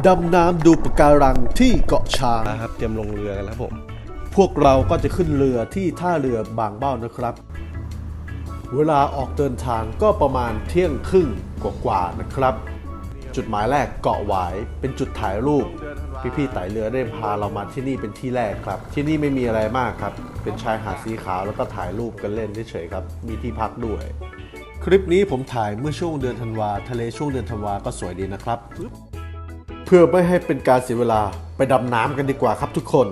ดำน้ำดูปะการังที่เกาะช้างครับเตรียมลงเรือกันแล้วผม พวกเราก็จะขึ้นเรือที่ท่าเรือบางเบ้านะครับ เวลาออกเดินทางก็ประมาณเที่ยงครึ่งกว่าๆนะครับ จุดหมายแรกเกาะหวายเป็นจุดถ่ายรูปพี่ๆไต่เรือได้พาเรามาที่นี่เป็นที่แรกครับที่นี่ไม่มีอะไรมากครับเป็นชายหาดสีขาวแล้วก็ถ่ายรูปกันเล่นเฉยๆครับมีที่พักด้วยคลิปนี้ผมถ่ายเมื่อช่วงเดือนธันวาทะเลช่วงเดือนธันวาก็สวยดีนะครับเพื่อไม่ให้เป็นการเสียเวลาไปดำน้ำกันดีกว่าครับทุกคน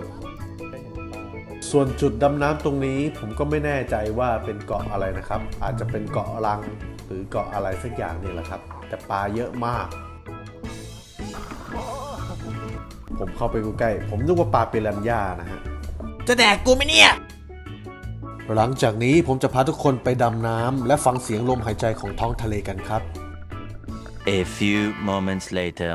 ส่วนจุดดำน้ำตรงนี้ผมก็ไม่แน่ใจว่าเป็นเกาะอะไรนะครับอาจจะเป็นเกาะลังหรือเกาะอะไรสักอย่างนี่แหละครับแต่ปลาเยอะมากผมเข้าไปใกล้ผมนึกว่าปลาเปรัญญานะฮะจะแดกกูไหมเนี่ยหลังจากนี้ผมจะพาทุกคนไปดำน้ำและฟังเสียงลมหายใจของท้องทะเลกันครับ A few moments later